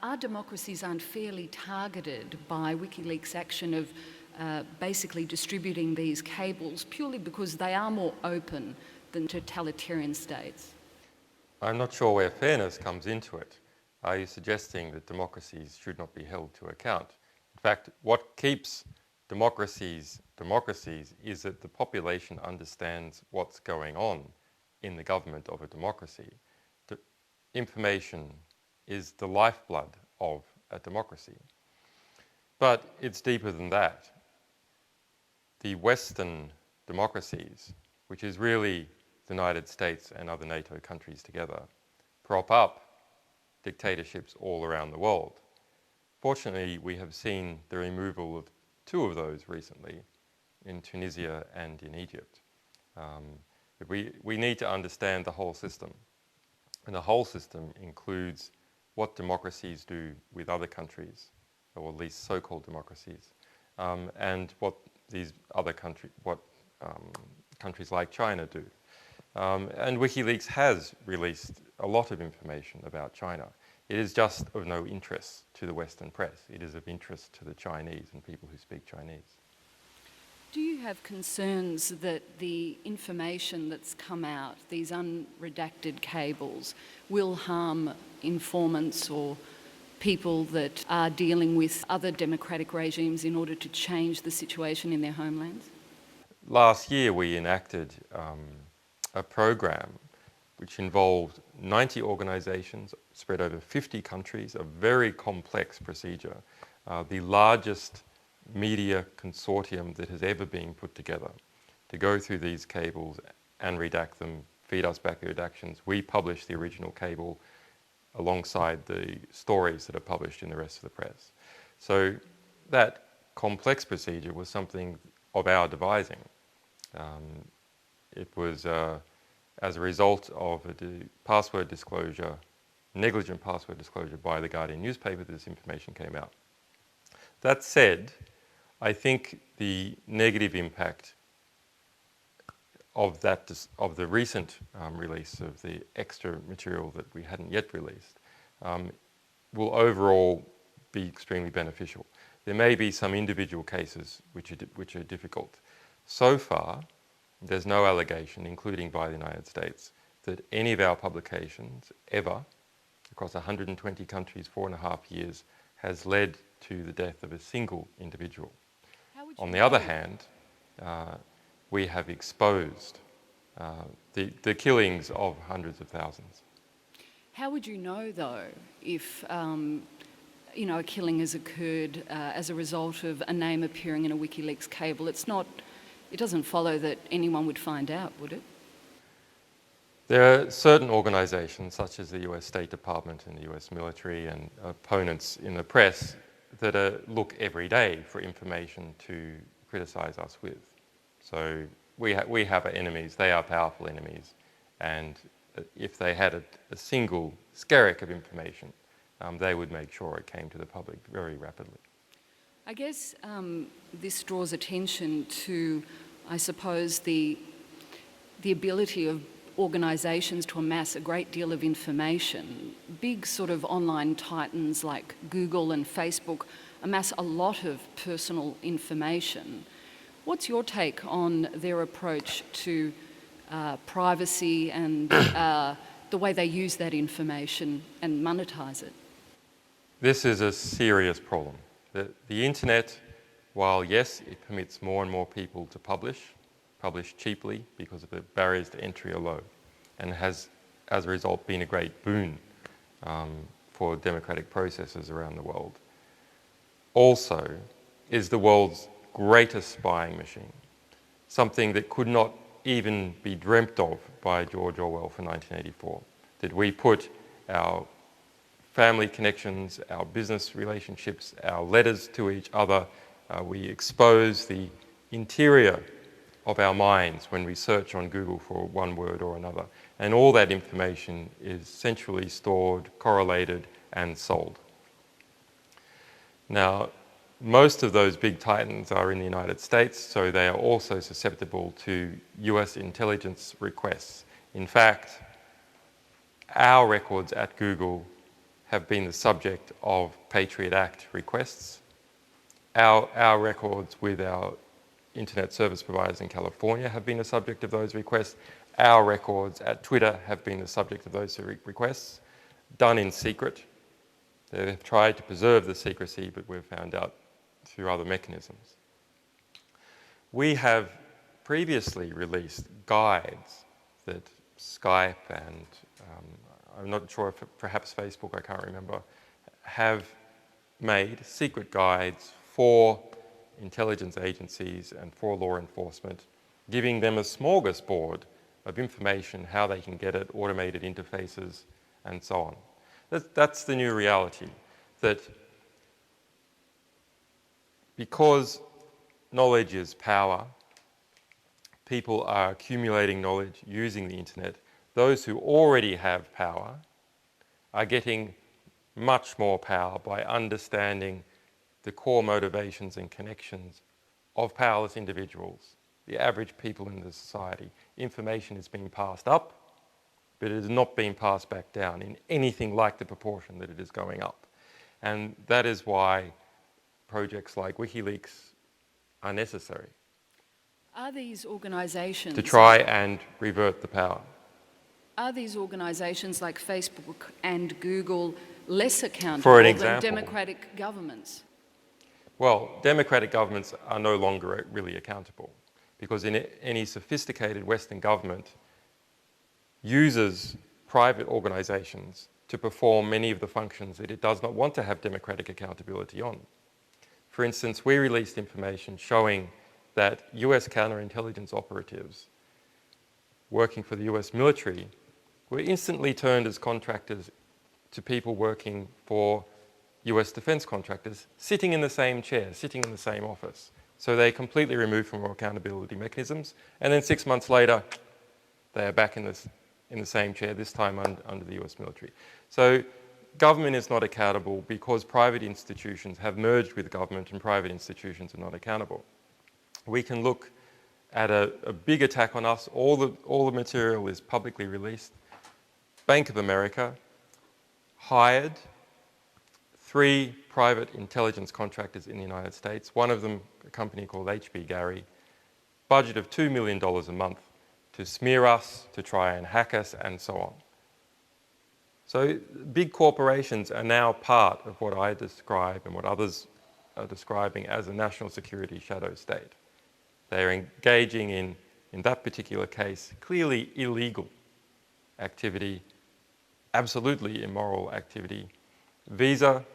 Our democracies unfairly targeted by WikiLeaks' action of basically distributing these cables purely because they are more open than totalitarian states? I'm not sure where fairness comes into it. Are you suggesting that democracies should not be held to account? In fact, what keeps democracies is that the population understands what's going on in the government of a democracy. Information is the lifeblood of a democracy. But it's deeper than that. The Western democracies, which is really the United States and other NATO countries together, prop up dictatorships all around the world. Fortunately, we have seen the removal of two of those recently, in Tunisia and in Egypt. But we need to understand the whole system. And the whole system includes what democracies do with other countries, or at least so-called democracies, and what these other countries like China do. And WikiLeaks has released a lot of information about China. It is just of no interest to the Western press. It is of interest to the Chinese and people who speak Chinese. Do you have concerns that the information that's come out, these unredacted cables, will harm informants or people that are dealing with other democratic regimes in order to change the situation in their homelands? Last year we enacted a program which involved 90 organisations spread over 50 countries, a very complex procedure, the largest media consortium that has ever been put together to go through these cables and redact them, feed us back the redactions. We publish the original cable alongside the stories that are published in the rest of the press. So that complex procedure was something of our devising. It was as a result of a password disclosure, negligent password disclosure by the Guardian newspaper that this information came out. That said, I think the negative impact of the recent release of the extra material that we hadn't yet released will overall be extremely beneficial. There may be some individual cases which are difficult. So far, there's no allegation, including by the United States, that any of our publications ever, across 120 countries, 4.5 years, has led to the death of a single individual. On the other hand, we have exposed the killings of hundreds of thousands. How would you know, though, if a killing has occurred as a result of a name appearing in a WikiLeaks cable? It doesn't follow that anyone would find out, would it? There are certain organisations, such as the US State Department and the US military and opponents in the press, that look every day for information to criticise us with. So we have enemies, they are powerful enemies, and if they had a single skerrick of information, they would make sure it came to the public very rapidly. I guess this draws attention to, I suppose, the ability of organisations to amass a great deal of information. Big sort of online titans like Google and Facebook amass a lot of personal information. What's your take on their approach to privacy and the way they use that information and monetise it? This is a serious problem. The internet, while yes, it permits more and more people to publish cheaply because of the barriers to entry are low, and has, as a result, been a great boon for democratic processes around the world. Also, is the world's greatest spying machine, something that could not even be dreamt of by George Orwell for 1984. Did we put our family connections, our business relationships, our letters to each other, we expose the interior of our minds when we search on Google for one word or another. And all that information is centrally stored, correlated, and sold. Now, most of those big titans are in the United States, so they are also susceptible to US intelligence requests. In fact, our records at Google have been the subject of Patriot Act requests. Our records with our internet service providers in California have been the subject of those requests. Our records at Twitter have been the subject of those requests, done in secret. They've tried to preserve the secrecy, but we've found out through other mechanisms. We have previously released guides that Skype and I'm not sure if perhaps Facebook, I can't remember, have made secret guides for intelligence agencies and for law enforcement, giving them a smorgasbord of information, how they can get it, automated interfaces, and so on. That's the new reality, that because knowledge is power, people are accumulating knowledge using the internet. Those who already have power are getting much more power by understanding the core motivations and connections of powerless individuals, the average people in the society. Information is being passed up, but it is not being passed back down in anything like the proportion that it is going up. And that is why projects like WikiLeaks are necessary. Are these organisations... to try and revert the power. Are these organisations like Facebook and Google less accountable For an than example, democratic governments? Well, democratic governments are no longer really accountable because any sophisticated Western government uses private organisations to perform many of the functions that it does not want to have democratic accountability on. For instance, we released information showing that US counterintelligence operatives working for the US military were instantly turned as contractors to people working for US defence contractors, sitting in the same chair, sitting in the same office. So they're completely removed from all accountability mechanisms, and then 6 months later, they are back in the same chair, this time under the US military. So government is not accountable because private institutions have merged with government and private institutions are not accountable. We can look at a big attack on us. All the material is publicly released. Bank of America hired 3 private intelligence contractors in the United States, one of them a company called HB Gary, budget of $2 million a month to smear us, to try and hack us, and so on. So big corporations are now part of what I describe and what others are describing as a national security shadow state. They are engaging in that particular case, clearly illegal activity, absolutely immoral activity. Visa,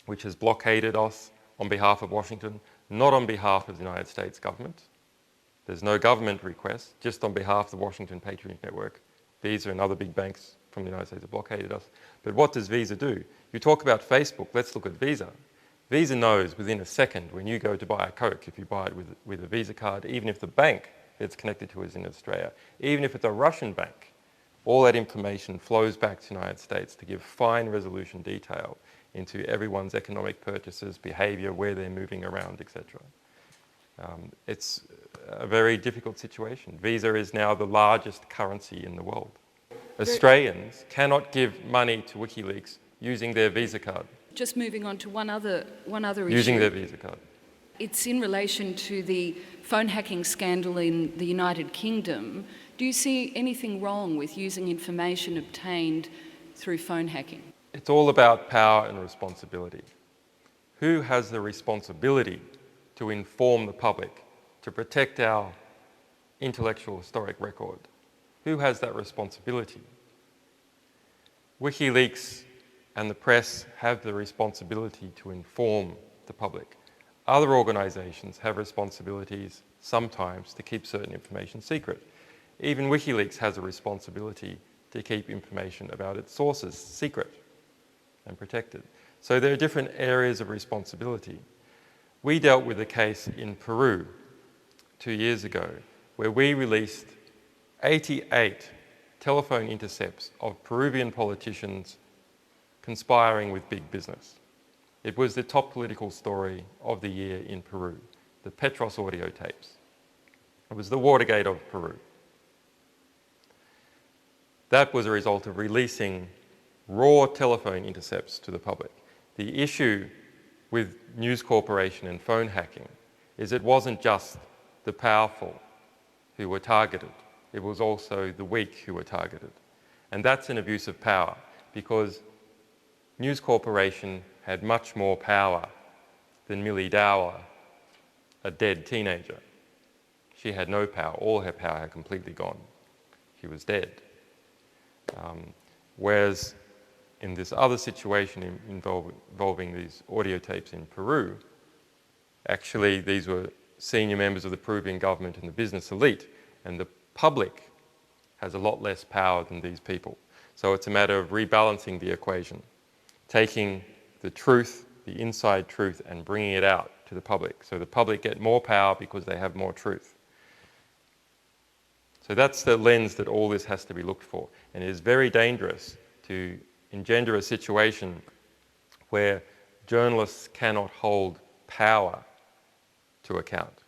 which has blockaded us on behalf of Washington, not on behalf of the United States government. There's no government request, just on behalf of the Washington Patriot Network. Visa and other big banks from the United States have blockaded us. But what does Visa do? You talk about Facebook, let's look at Visa. Visa knows within a second when you go to buy a Coke, if you buy it with a Visa card, even if the bank it's connected to is in Australia, even if it's a Russian bank, all that information flows back to the United States to give fine resolution detail into everyone's economic purchases, behaviour, where they're moving around, etc. It's a very difficult situation. Visa is now the largest currency in the world. Australians cannot give money to WikiLeaks using their Visa card. Just moving on to one other issue. Using their Visa card. It's in relation to the phone hacking scandal in the United Kingdom. Do you see anything wrong with using information obtained through phone hacking? It's all about power and responsibility. Who has the responsibility to inform the public, to protect our intellectual historic record? Who has that responsibility? WikiLeaks and the press have the responsibility to inform the public. Other organisations have responsibilities sometimes to keep certain information secret. Even WikiLeaks has a responsibility to keep information about its sources secret and protected. So there are different areas of responsibility. We dealt with a case in Peru 2 years ago where we released 88 telephone intercepts of Peruvian politicians conspiring with big business. It was the top political story of the year in Peru, the Petros audio tapes. It was the Watergate of Peru. That was a result of releasing raw telephone intercepts to the public. The issue with News Corporation and phone hacking is it wasn't just the powerful who were targeted, it was also the weak who were targeted. And that's an abuse of power, because News Corporation had much more power than Millie Dowler, a dead teenager. She had no power. All her power had completely gone. She was dead. Whereas in this other situation involving these audio tapes in Peru, actually these were senior members of the Peruvian government and the business elite, and the public has a lot less power than these people. So it's a matter of rebalancing the equation, taking the truth, the inside truth, and bringing it out to the public. So the public get more power because they have more truth. So that's the lens that all this has to be looked for. And it is very dangerous to engender a situation where journalists cannot hold power to account.